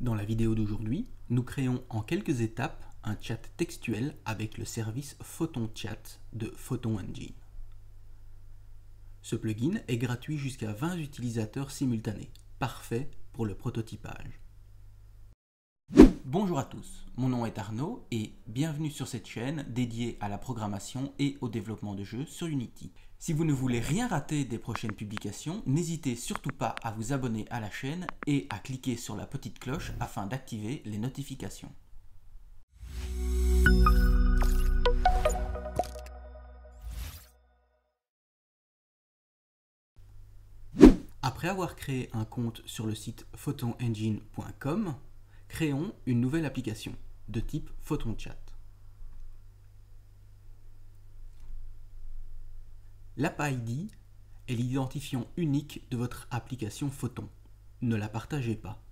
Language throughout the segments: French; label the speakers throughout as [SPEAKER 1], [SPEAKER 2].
[SPEAKER 1] Dans la vidéo d'aujourd'hui, nous créons en quelques étapes un chat textuel avec le service Photon Chat de Photon Engine. Ce plugin est gratuit jusqu'à 20 utilisateurs simultanés, parfait pour le prototypage. Bonjour à tous, mon nom est Arnaud et bienvenue sur cette chaîne dédiée à la programmation et au développement de jeux sur Unity. Si vous ne voulez rien rater des prochaines publications, n'hésitez surtout pas à vous abonner à la chaîne et à cliquer sur la petite cloche afin d'activer les notifications. Après avoir créé un compte sur le site photonengine.com, créons une nouvelle application de type Photon Chat. L'AppID est l'identifiant unique de votre application Photon. Ne la partagez pas.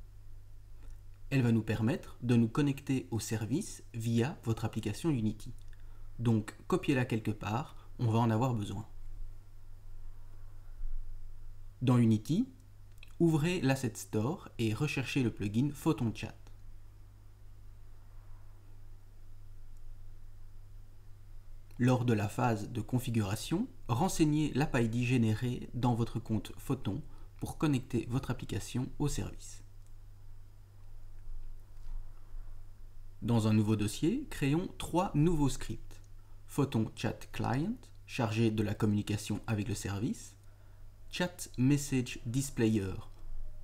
[SPEAKER 1] Elle va nous permettre de nous connecter au service via votre application Unity. Donc, copiez-la quelque part, on va en avoir besoin. Dans Unity, ouvrez l'Asset Store et recherchez le plugin Photon Chat. Lors de la phase de configuration, renseignez l'AppID généré dans votre compte Photon pour connecter votre application au service. Dans un nouveau dossier, créons 3 nouveaux scripts. Photon Chat Client, chargé de la communication avec le service. Chat Message Displayer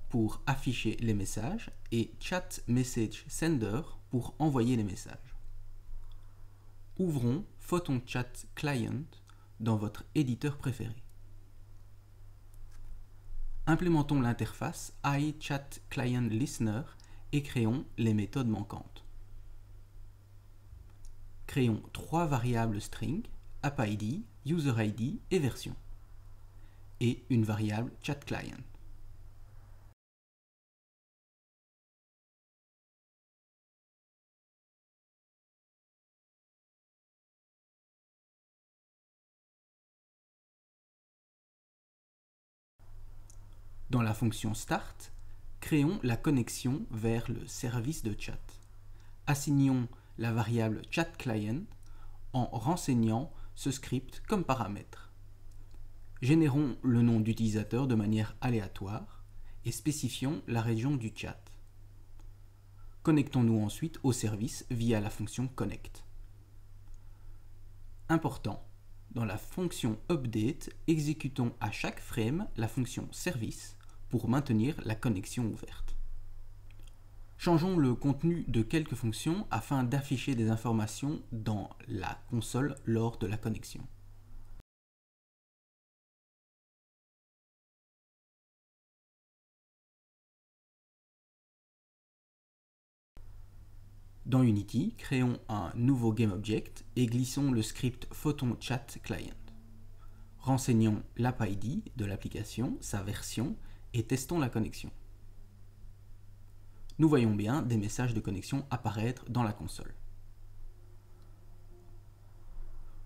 [SPEAKER 1] pour afficher les messages et Chat Message Sender pour envoyer les messages. Ouvrons Photon Chat Client dans votre éditeur préféré. Implémentons l'interface iChatClientListener et créons les méthodes manquantes. Créons 3 variables string, AppID, UserID et version, et une variable ChatClient. Dans la fonction Start, créons la connexion vers le service de chat. Assignons la variable ChatClient en renseignant ce script comme paramètre. Générons le nom d'utilisateur de manière aléatoire et spécifions la région du chat. Connectons-nous ensuite au service via la fonction Connect. Important, dans la fonction Update, exécutons à chaque frame la fonction Service pour maintenir la connexion ouverte. Changeons le contenu de quelques fonctions afin d'afficher des informations dans la console lors de la connexion. Dans Unity, créons un nouveau GameObject et glissons le script Photon Chat Client. Renseignons l'AppID de l'application, sa version et testons la connexion. Nous voyons bien des messages de connexion apparaître dans la console.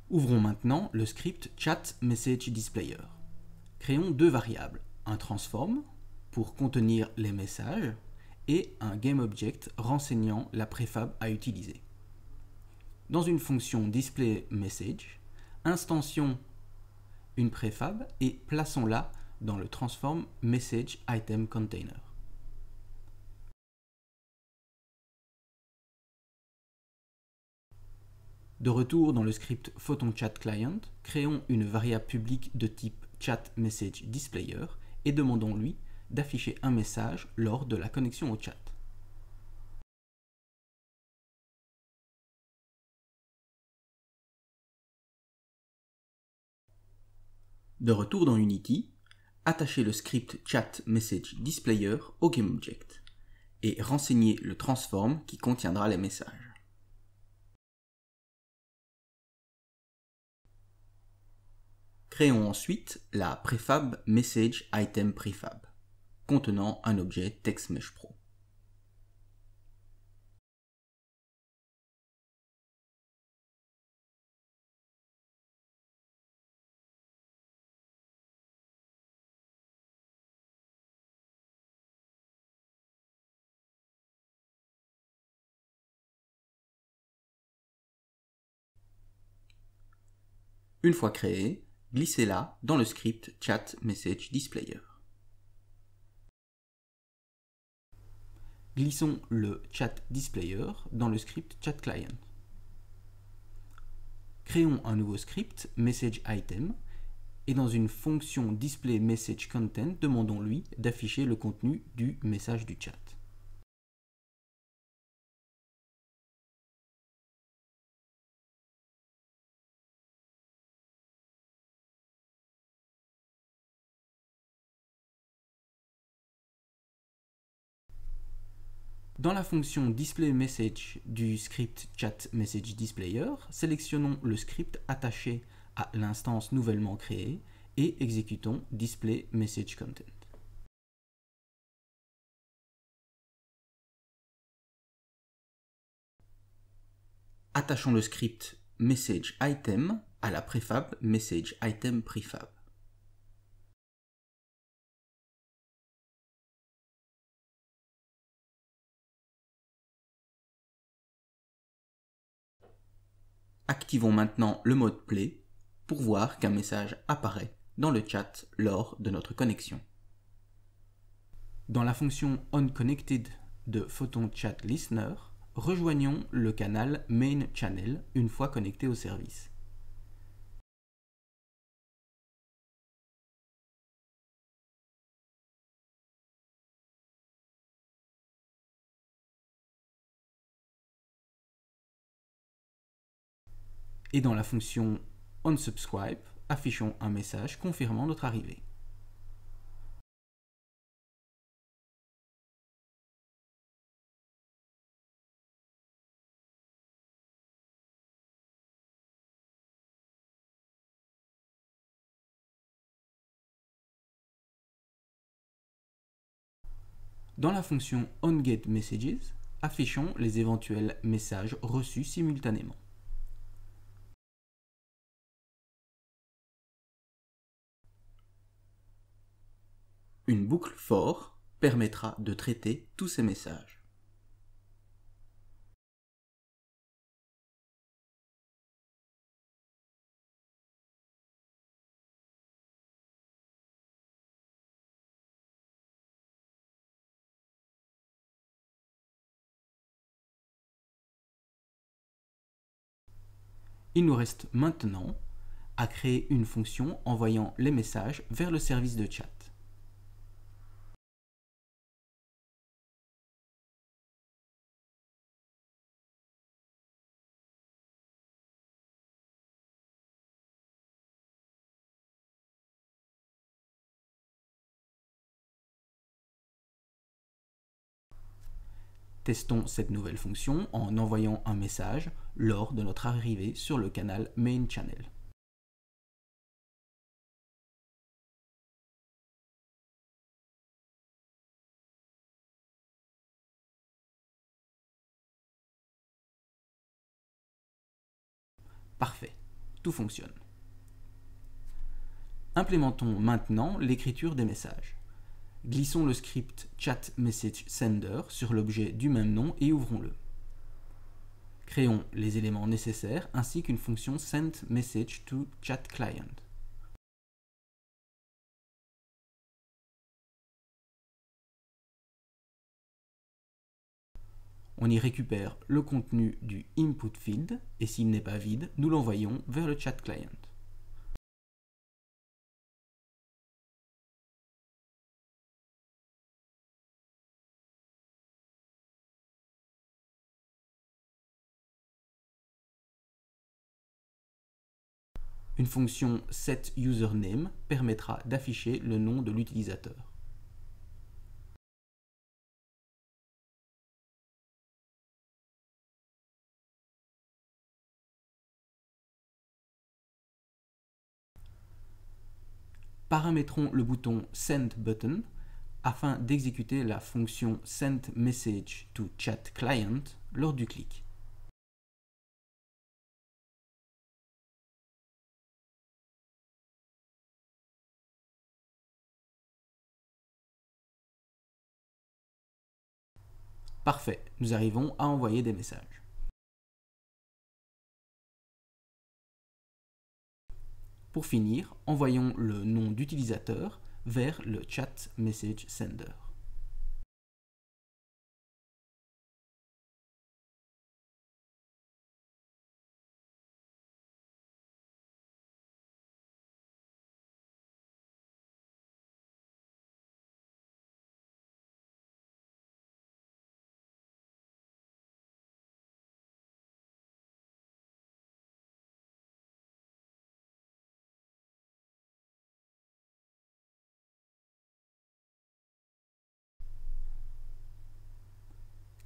[SPEAKER 1] Ouvrons maintenant le script Chat Message Displayer. Créons 2 variables, un transform pour contenir les messages et un GameObject renseignant la préfab à utiliser. Dans une fonction DisplayMessage, instancions une préfab et plaçons-la dans le transform Message Item Container. De retour dans le script Photon Chat Client, créons une variable publique de type Chat Message Displayer et demandons-lui d'afficher un message lors de la connexion au chat. De retour dans Unity, attachez le script Chat Message Displayer au GameObject et renseignez le transform qui contiendra les messages. Créons ensuite la préfab Message Item Prefab, contenant un objet TextMeshPro. Une fois créée, glissez-la dans le script Chat Message Displayer. Glissons le Chat Displayer dans le script Chat Client. Créons un nouveau script Message Item et dans une fonction Display Message Content, demandons-lui d'afficher le contenu du message du chat. Dans la fonction DisplayMessage du script ChatMessageDisplayer, sélectionnons le script attaché à l'instance nouvellement créée et exécutons DisplayMessageContent. Attachons le script MessageItem à la préfab MessageItemPrefab. Activons maintenant le mode Play pour voir qu'un message apparaît dans le chat lors de notre connexion. Dans la fonction onConnected de PhotonChatListener, rejoignons le canal Main Channel une fois connecté au service. Et dans la fonction onSubscribe, affichons un message confirmant notre arrivée. Dans la fonction onGetMessages, affichons les éventuels messages reçus simultanément. Une boucle for permettra de traiter tous ces messages. Il nous reste maintenant à créer une fonction envoyant les messages vers le service de chat. Testons cette nouvelle fonction en envoyant un message lors de notre arrivée sur le canal Main Channel. Parfait, tout fonctionne. Implémentons maintenant l'écriture des messages. Glissons le script ChatMessageSender sur l'objet du même nom et ouvrons-le. Créons les éléments nécessaires ainsi qu'une fonction sendMessageToChatClient. On y récupère le contenu du input field et s'il n'est pas vide, nous l'envoyons vers le chat client. Une fonction setUsername permettra d'afficher le nom de l'utilisateur. Paramétrons le bouton SendButton afin d'exécuter la fonction sendMessageToChatClient lors du clic. Parfait, nous arrivons à envoyer des messages. Pour finir, envoyons le nom d'utilisateur vers le chat message sender.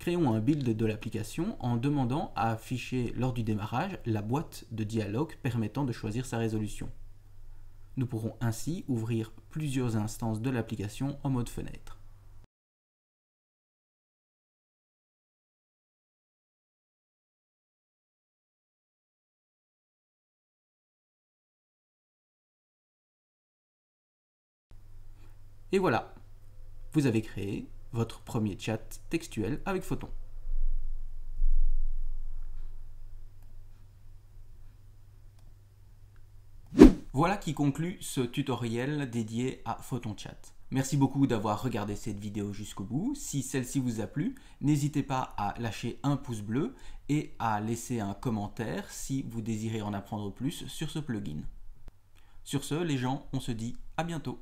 [SPEAKER 1] Créons un build de l'application en demandant à afficher lors du démarrage la boîte de dialogue permettant de choisir sa résolution. Nous pourrons ainsi ouvrir plusieurs instances de l'application en mode fenêtre. Et voilà, vous avez créé votre premier chat textuel avec Photon. Voilà qui conclut ce tutoriel dédié à Photon Chat. Merci beaucoup d'avoir regardé cette vidéo jusqu'au bout. Si celle-ci vous a plu, n'hésitez pas à lâcher un pouce bleu et à laisser un commentaire si vous désirez en apprendre plus sur ce plugin. Sur ce, les gens, on se dit à bientôt.